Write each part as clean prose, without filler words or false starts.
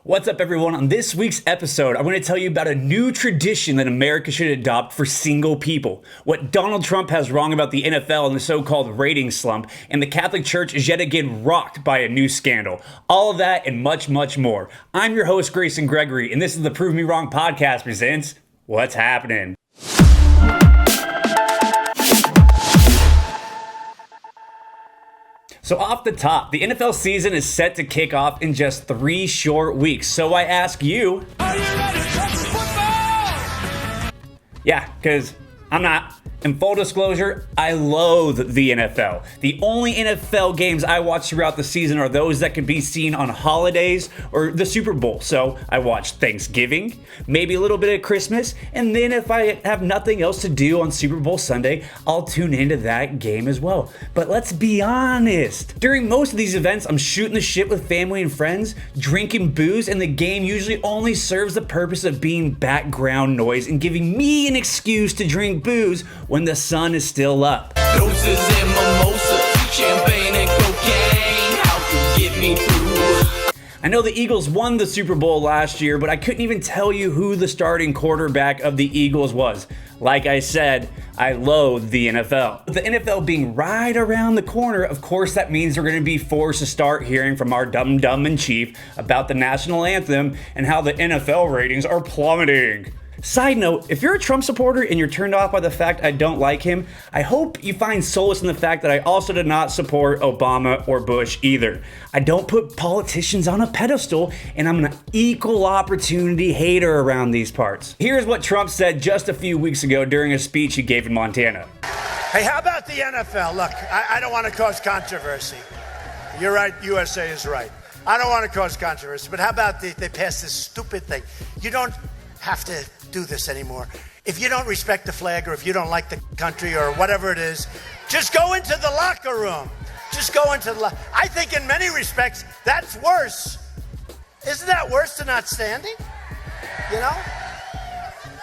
What's up, everyone? On this week's episode, I'm going to tell you about a new tradition that America should adopt for single people, what Donald Trump has wrong about the NFL and the so-called ratings slump, and the Catholic Church is yet again rocked by a new scandal. All of that and much, much more. I'm your host, Grayson Gregory, and this is the Prove Me Wrong podcast presents What's Happening. So off the top, the NFL season is set to kick off in just 3 short weeks. So I ask you, are you ready to touch football? Yeah, because I'm not. In full disclosure, I loathe the NFL. The only NFL games I watch throughout the season are those that can be seen on holidays or the Super Bowl. So I watch Thanksgiving, maybe a little bit of Christmas, and then if I have nothing else to do on Super Bowl Sunday, I'll tune into that game as well. But let's be honest. During most of these events, I'm shooting the shit with family and friends, drinking booze, and the game usually only serves the purpose of being background noise and giving me an excuse to drink booze when the sun is still up. Doses and mimosas, champagne and cocaine, how to get me through. I know the Eagles won the Super Bowl last year, but I couldn't even tell you who the starting quarterback of the Eagles was. Like I said, I loathe the NFL. With the NFL being right around the corner, of course that means we're going to be forced to start hearing from our dumb in chief about the national anthem and how the NFL ratings are plummeting. Side note, if you're a Trump supporter and you're turned off by the fact I don't like him, I hope you find solace in the fact that I also did not support Obama or Bush either. I don't put politicians on a pedestal, and I'm an equal opportunity hater around these parts. Here's what Trump said just a few weeks ago during a speech he gave in Montana. Hey, how about the NFL? Look, I don't want to cause controversy. You're right, USA is right. I don't want to cause controversy, but how about they passed this stupid thing? You don't have to do this anymore. If you don't respect the flag or if you don't like the country or whatever it is, just go into the locker room. Just go into the I think in many respects, that's worse. Isn't that worse than not standing? You know?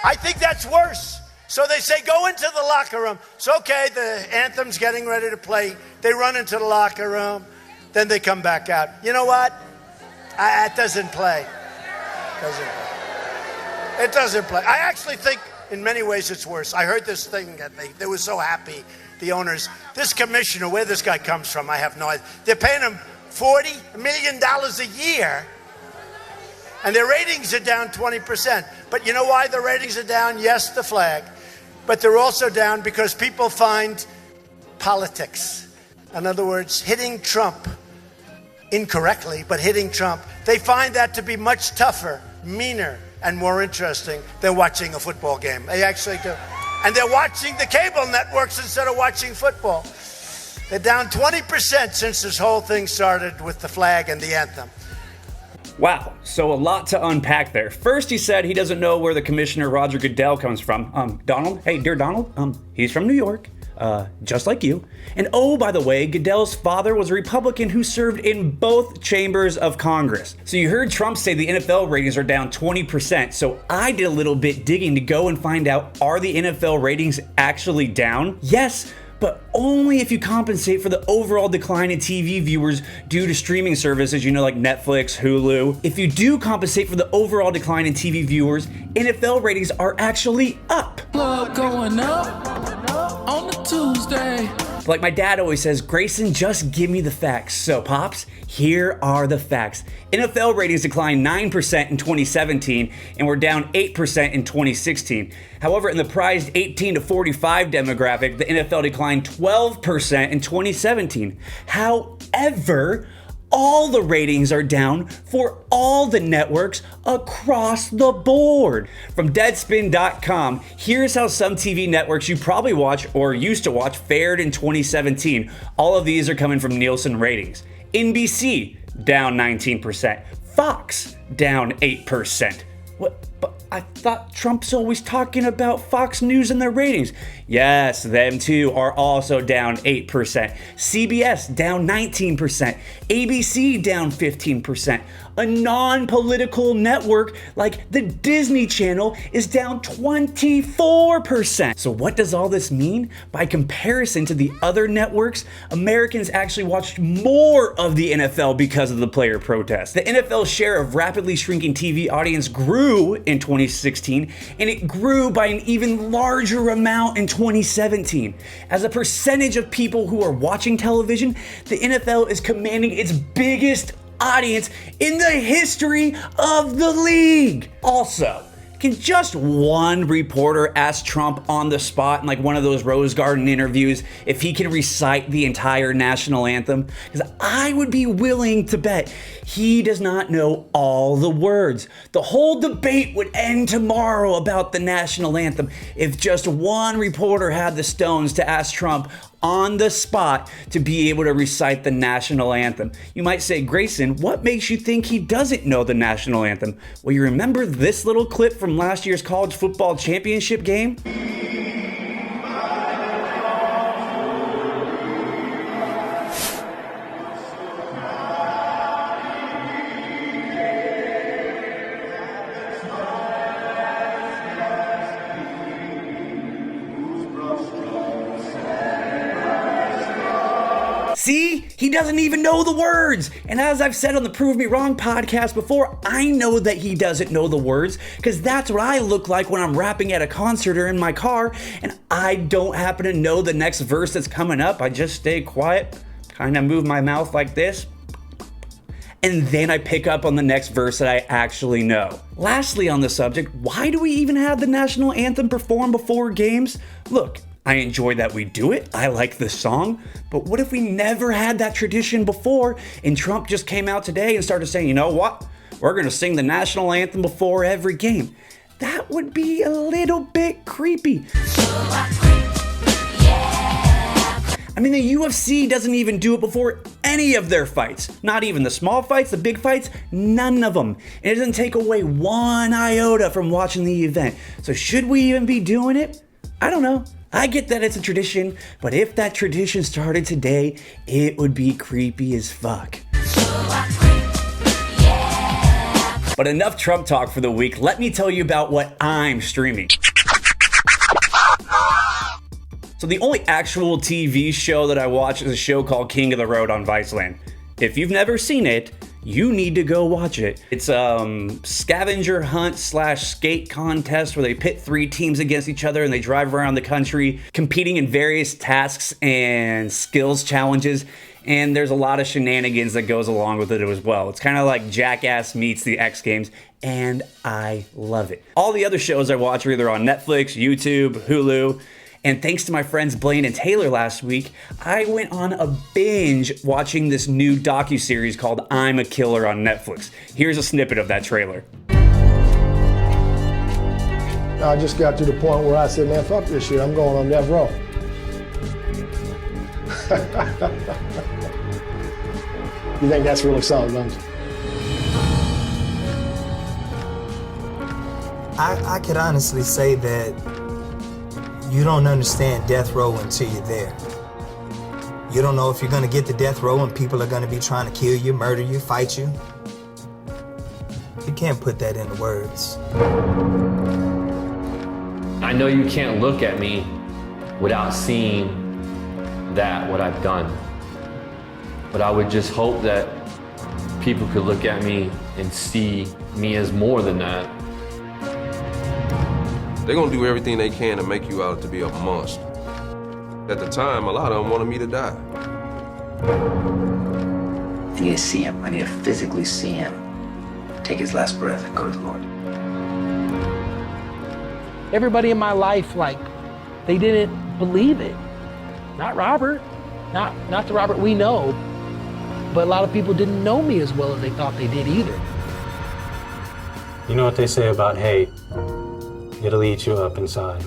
I think that's worse. So they say, go into the locker room. So, okay, the anthem's getting ready to play. They run into the locker room. Then they come back out. You know what? It doesn't play. It doesn't play. I actually think in many ways it's worse. I heard this thing that they were so happy, the owners. This commissioner, where this guy comes from, I have no idea. They're paying him $40 million a year, and their ratings are down 20%. But you know why the ratings are down? Yes, the flag. But they're also down because people find politics. In other words, hitting Trump incorrectly, but hitting Trump, they find that to be much tougher, meaner, and more interesting than watching a football game. They actually do. And they're watching the cable networks instead of watching football. They're down 20% since this whole thing started with the flag and the anthem. Wow, so a lot to unpack there. First, he said he doesn't know where the commissioner Roger Goodell comes from. Donald? Hey, dear Donald, he's from New York. Just like you. And oh, by the way, Goodell's father was a Republican who served in both chambers of Congress. So you heard Trump say the NFL ratings are down 20%. So I did a little bit digging to go and find out, are the NFL ratings actually down? Yes, but only if you compensate for the overall decline in TV viewers due to streaming services, like Netflix, Hulu. If you do compensate for the overall decline in TV viewers, NFL ratings are actually up. Club going up on the Tuesday. Like my dad always says, Grayson, just give me the facts. So, Pops, here are the facts. NFL ratings declined 9% in 2017 and were down 8% in 2016. However, in the prized 18 to 45 demographic, the NFL declined 12% in 2017. However, all the ratings are down for all the networks across the board. From Deadspin.com, here's how some TV networks you probably watch or used to watch fared in 2017. All of these are coming from Nielsen ratings. NBC, down 19%. Fox, down 8%. What? But I thought Trump's always talking about Fox News and their ratings. Yes, them too are also down 8%. CBS down 19%. ABC down 15%. A non-political network like the Disney Channel is down 24%. So what does all this mean? By comparison to the other networks, Americans actually watched more of the NFL because of the player protests. The NFL's share of rapidly shrinking TV audience grew in 2016, and it grew by an even larger amount in 2017. As a percentage of people who are watching television, the NFL is commanding its biggest audience in the history of the league. Also, can just one reporter ask Trump on the spot in like one of those Rose Garden interviews if he can recite the entire national anthem? Because I would be willing to bet he does not know all the words. The whole debate would end tomorrow about the national anthem if just one reporter had the stones to ask Trump on the spot to be able to recite the national anthem. You might say, Grayson, what makes you think he doesn't know the national anthem? Well, you remember this little clip from last year's college football championship game? See, he doesn't even know the words. And as I've said on the Prove Me Wrong podcast before, I know that he doesn't know the words because that's what I look like when I'm rapping at a concert or in my car and I don't happen to know the next verse that's coming up. I just stay quiet, kind of move my mouth like this, and then I pick up on the next verse that I actually know. Lastly on the subject, why do we even have the national anthem performed before games? Look, I enjoy that we do it. I like the song. But what if we never had that tradition before and Trump just came out today and started saying, you know what? We're going to sing the national anthem before every game. That would be a little bit creepy. I mean, the UFC doesn't even do it before any of their fights. Not even the small fights, the big fights, none of them. And it doesn't take away one iota from watching the event. So should we even be doing it? I don't know. I get that it's a tradition, but if that tradition started today, it would be creepy as fuck. But enough Trump talk for the week. Let me tell you about what I'm streaming. So the only actual TV show that I watch is a show called King of the Road on Viceland. If you've never seen it, you need to go watch it. It's scavenger hunt / skate contest where they pit 3 teams against each other and they drive around the country competing in various tasks and skills challenges. And there's a lot of shenanigans that goes along with it as well. It's kind of like Jackass meets the X Games, and I love it. All the other shows I watch are either on Netflix, YouTube, Hulu. And thanks to my friends Blaine and Taylor last week, I went on a binge watching this new docuseries called I'm a Killer on Netflix. Here's a snippet of that trailer. I just got to the point where I said, man, fuck this shit. I'm going on death row. You think that's really something, don't you? I could honestly say that you don't understand death row until you're there. You don't know if you're gonna get to death row and people are gonna be trying to kill you, murder you, fight you. You can't put that into words. I know you can't look at me without seeing that, what I've done. But I would just hope that people could look at me and see me as more than that. They're gonna do everything they can to make you out to be a monster. At the time, a lot of them wanted me to die. I need to see him. I need to physically see him. Take his last breath and go to the Lord. Everybody in my life, like, they didn't believe it. Not Robert, not the Robert we know, but a lot of people didn't know me as well as they thought they did either. You know what they say about hate? It'll eat you up inside.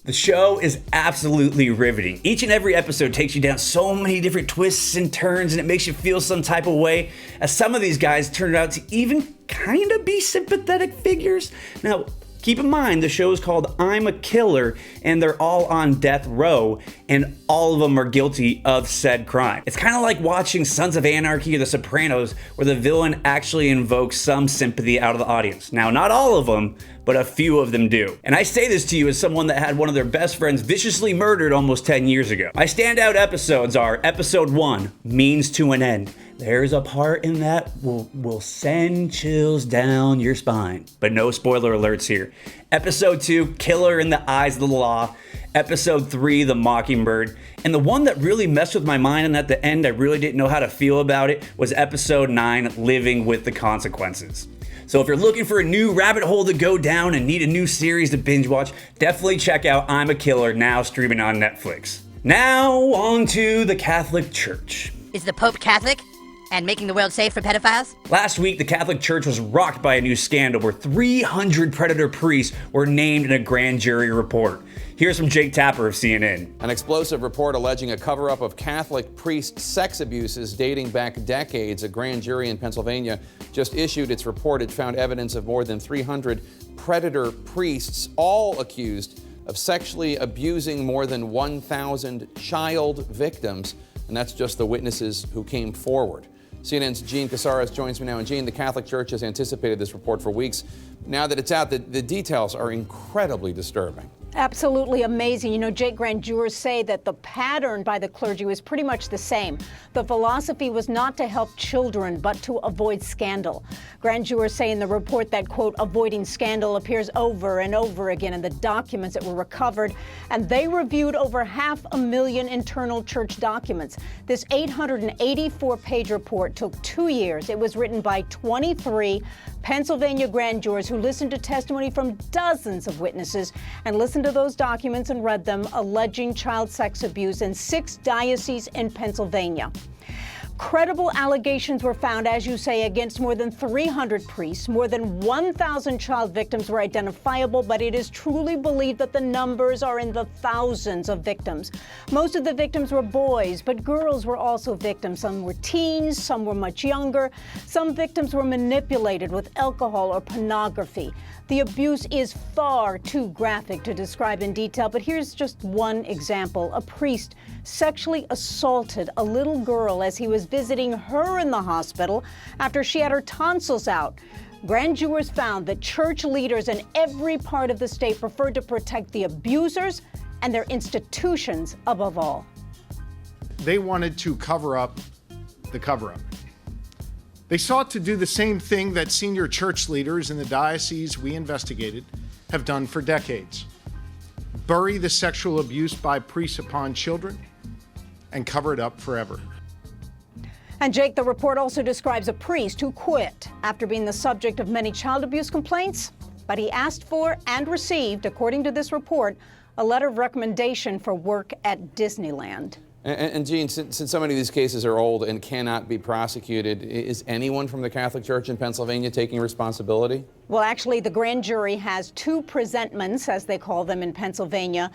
The show is absolutely riveting. Each and every episode takes you down so many different twists and turns, and it makes you feel some type of way, as some of these guys turned out to even kind of be sympathetic figures. Now, Keep in mind, the show is called I'm a Killer, and they're all on death row, and all of them are guilty of said crime. It's kind of like watching Sons of Anarchy or The Sopranos, where the villain actually invokes some sympathy out of the audience. Now, not all of them, but a few of them do. And I say this to you as someone that had one of their best friends viciously murdered almost 10 years ago. My standout episodes are Episode 1, Means to an End. There's a part in that will send chills down your spine. But no spoiler alerts here. Episode 2, Killer in the Eyes of the Law. Episode 3, The Mockingbird. And the one that really messed with my mind and at the end I really didn't know how to feel about it was Episode 9, Living with the Consequences. So if you're looking for a new rabbit hole to go down and need a new series to binge watch, definitely check out I'm a Killer, now streaming on Netflix. Now on to the Catholic Church. Is the Pope Catholic and making the world safe for pedophiles? Last week, the Catholic Church was rocked by a new scandal where 300 predator priests were named in a grand jury report. Here's from Jake Tapper of CNN. An explosive report alleging a cover-up of Catholic priest sex abuses dating back decades. A grand jury in Pennsylvania just issued its report. It found evidence of more than 300 predator priests, all accused of sexually abusing more than 1,000 child victims. And that's just the witnesses who came forward. CNN's Gene Casares joins me now. And Gene, the Catholic Church has anticipated this report for weeks. Now that it's out, the details are incredibly disturbing. Absolutely amazing. You know, Jake, grand jurors say that the pattern by the clergy was pretty much the same. The philosophy was not to help children, but to avoid scandal. Grand jurors say in the report that, quote, avoiding scandal appears over and over again in the documents that were recovered, and they reviewed over 500,000 internal church documents. This 884-page report took 2 years. It was written by 23 Pennsylvania grand jurors who listened to testimony from dozens of witnesses and listened to those documents and read them, alleging child sex abuse in 6 dioceses in Pennsylvania. Credible allegations were found, as you say, against more than 300 priests. More than 1,000 child victims were identifiable, but it is truly believed that the numbers are in the thousands of victims. Most of the victims were boys, but girls were also victims. Some were teens, some were much younger. Some victims were manipulated with alcohol or pornography. The abuse is far too graphic to describe in detail, but here's just one example. A priest sexually assaulted a little girl as he was visiting her in the hospital after she had her tonsils out. Grand jurors found that church leaders in every part of the state preferred to protect the abusers and their institutions above all. They wanted to cover up the cover-up. They sought to do the same thing that senior church leaders in the diocese we investigated have done for decades. Bury the sexual abuse by priests upon children and cover it up forever. And Jake, the report also describes a priest who quit after being the subject of many child abuse complaints, but he asked for and received, according to this report, a letter of recommendation for work at Disneyland. And Gene, since so many of these cases are old and cannot be prosecuted, is anyone from the Catholic Church in Pennsylvania taking responsibility? Well, actually, the grand jury has 2 presentments, as they call them in Pennsylvania,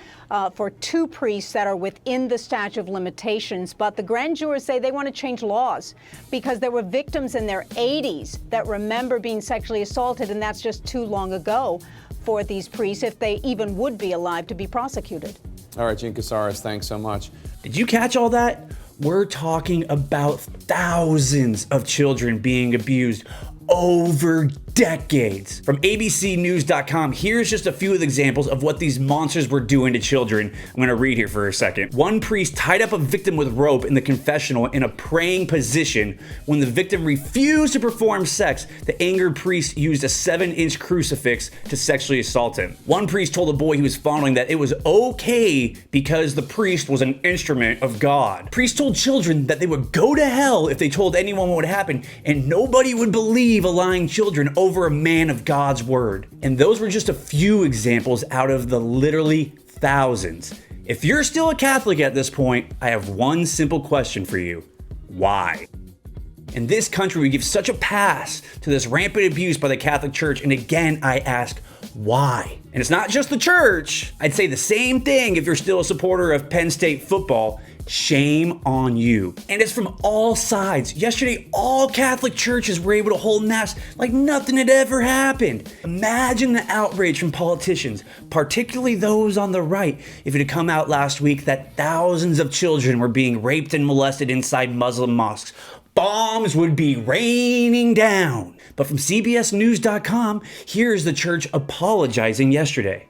for 2 priests that are within the statute of limitations. But the grand jurors say they want to change laws because there were victims in their 80s that remember being sexually assaulted, and that's just too long ago for these priests, if they even would be alive, to be prosecuted. All right, Gene Casares, thanks so much. Did you catch all that? We're talking about thousands of children being abused over decades. From abcnews.com, here's just a few of the examples of what these monsters were doing to children. I'm going to read here for a second. One priest tied up a victim with rope in the confessional in a praying position. When the victim refused to perform sex, the angered priest used a 7-inch crucifix to sexually assault him. One priest told a boy he was fondling that it was okay because the priest was an instrument of God. Priest told children that they would go to hell if they told anyone what would happen, and nobody would believe a lying children over a man of God's word. And those were just a few examples out of the literally thousands. If you're still a Catholic at this point, I have one simple question for you. Why? In this country, we give such a pass to this rampant abuse by the Catholic Church, and again, I ask, why? And it's not just the church. I'd say the same thing if you're still a supporter of Penn State football. Shame on you. And it's from all sides. Yesterday, all Catholic churches were able to hold Mass like nothing had ever happened. Imagine the outrage from politicians, particularly those on the right, if it had come out last week that thousands of children were being raped and molested inside Muslim mosques. Bombs would be raining down. But from CBSNews.com, here's the church apologizing yesterday.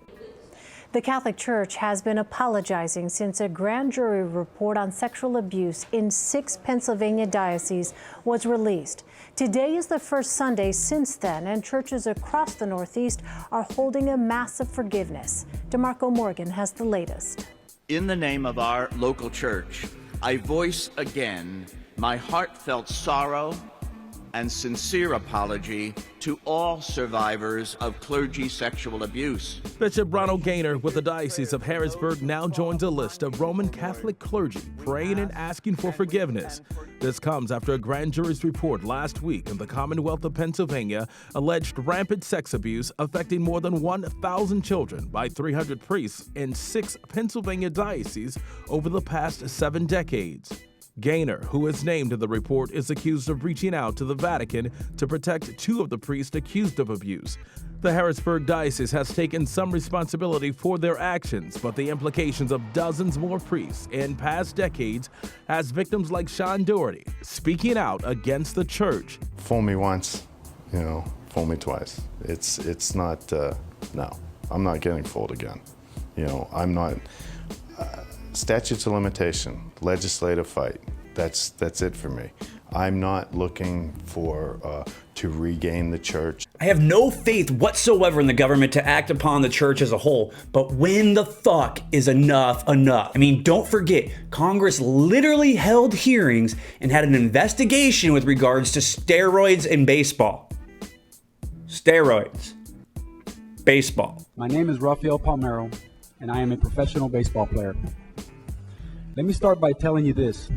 The Catholic Church has been apologizing since a grand jury report on sexual abuse in 6 Pennsylvania dioceses was released. Today is the first Sunday since then, and churches across the Northeast are holding a mass of forgiveness. DeMarco Morgan has the latest. In the name of our local church, I voice again my heartfelt sorrow and sincere apology to all survivors of clergy sexual abuse. Bishop Ronald Gaynor with the Diocese of Harrisburg now joins a list of Roman Catholic clergy praying and asking for forgiveness. This comes after a grand jury's report last week in the Commonwealth of Pennsylvania alleged rampant sex abuse affecting more than 1,000 children by 300 priests in 6 Pennsylvania dioceses over the past 7 decades. Gaynor, who is named in the report, is accused of reaching out to the Vatican to protect 2 of the priests accused of abuse. The Harrisburg Diocese has taken some responsibility for their actions, but the implications of dozens more priests in past decades has victims like Sean Doherty speaking out against the church. Fool me once, fool me twice. It's not, no, I'm not getting fooled again. I'm not... Statutes of limitation, legislative fight, that's it for me. I'm not looking for to regain the church. I have no faith whatsoever in the government to act upon the church as a whole, but when the fuck is enough? I mean, don't forget, Congress literally held hearings and had an investigation with regards to steroids in baseball. Steroids. Baseball. My name is Rafael Palmero, and I am a professional baseball player. Let me start by telling you this.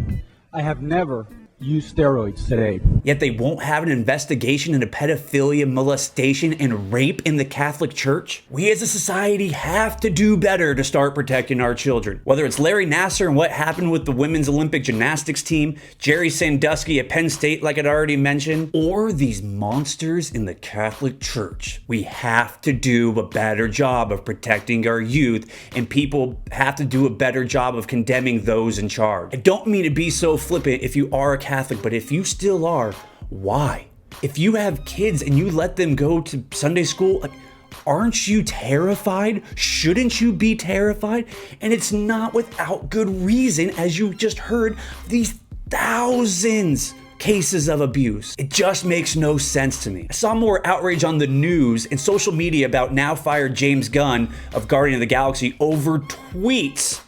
I have never used steroids today. Yet they won't have an investigation into pedophilia, molestation, and rape in the Catholic Church? We as a society have to do better to start protecting our children. Whether it's Larry Nassar and what happened with the women's Olympic gymnastics team, Jerry Sandusky at Penn State like I'd already mentioned, or these monsters in the Catholic Church. We have to do a better job of protecting our youth, and people have to do a better job of condemning those in charge. I don't mean to be so flippant if you are a Catholic, but if you still are, why? If you have kids and you let them go to Sunday school, aren't you terrified? Shouldn't you be terrified? And it's not without good reason, as you just heard, these thousands cases of abuse. It just makes no sense to me. I saw more outrage on the news and social media about now fired James Gunn of Guardian of the Galaxy over tweets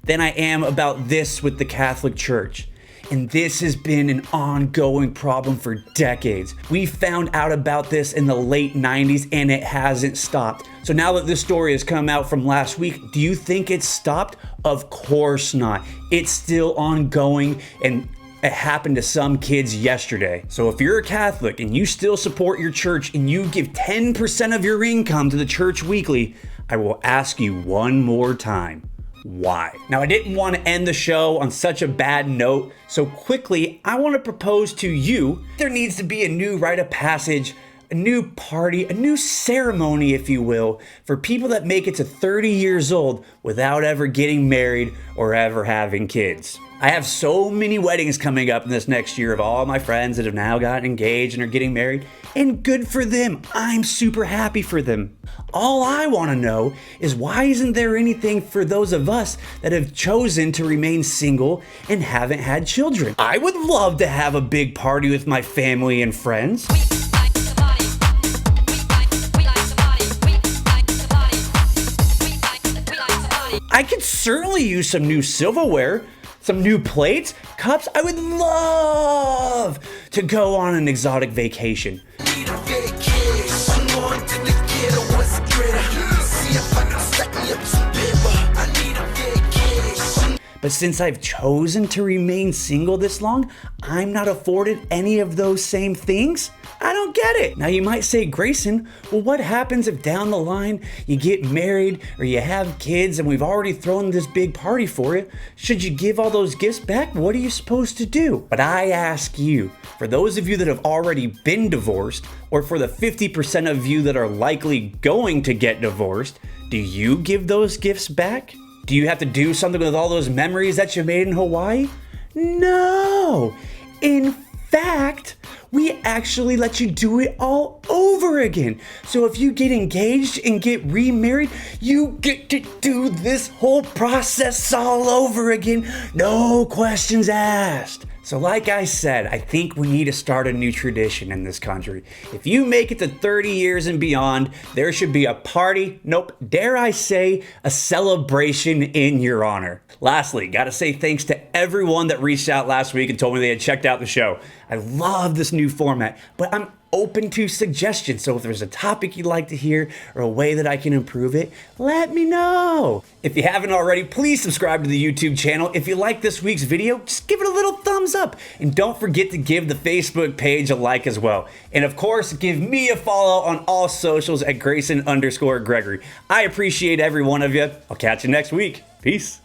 than I am about this with the Catholic Church. And this has been an ongoing problem for decades. We found out about this in the late 90s and it hasn't stopped. So now that this story has come out from last week, do you think it's stopped? Of course not. It's still ongoing, and it happened to some kids yesterday. So if you're a Catholic and you still support your church and you give 10% of your income to the church weekly, I will ask you one more time. Why? Now, I didn't want to end the show on such a bad note, so quickly, I want to propose to you, there needs to be a new rite of passage, a new party, a new ceremony, if you will, for people that make it to 30 years old without ever getting married or ever having kids. I have so many weddings coming up in this next year of all my friends that have now gotten engaged and are getting married, and good for them. I'm super happy for them. All I want to know is why isn't there anything for those of us that have chosen to remain single and haven't had children? I would love to have a big party with my family and friends. I could certainly use some new silverware, some new plates, cups. I would love to go on an exotic vacation. But since I've chosen to remain single this long, I'm not afforded any of those same things? I don't get it. Now you might say, Grayson, well, what happens if down the line you get married or you have kids and we've already thrown this big party for you? Should you give all those gifts back? What are you supposed to do? But I ask you, for those of you that have already been divorced, or for the 50% of you that are likely going to get divorced, do you give those gifts back? Do you have to do something with all those memories that you made in Hawaii? No. In fact, we actually let you do it all over again. So if you get engaged and get remarried, you get to do this whole process all over again. No questions asked. So like I said, I think we need to start a new tradition in this country. If you make it to 30 years and beyond, there should be a party, nope, dare I say, a celebration in your honor. Lastly, gotta say thanks to everyone that reached out last week and told me they had checked out the show. I love this new format, but I'm open to suggestions. So if there's a topic you'd like to hear or a way that I can improve it, let me know. If you haven't already, please subscribe to the YouTube channel. If you like this week's video, just give it a little thumbs up. And don't forget to give the Facebook page a like as well. And of course, give me a follow on all socials at Grayson_Gregory. I appreciate every one of you. I'll catch you next week. Peace.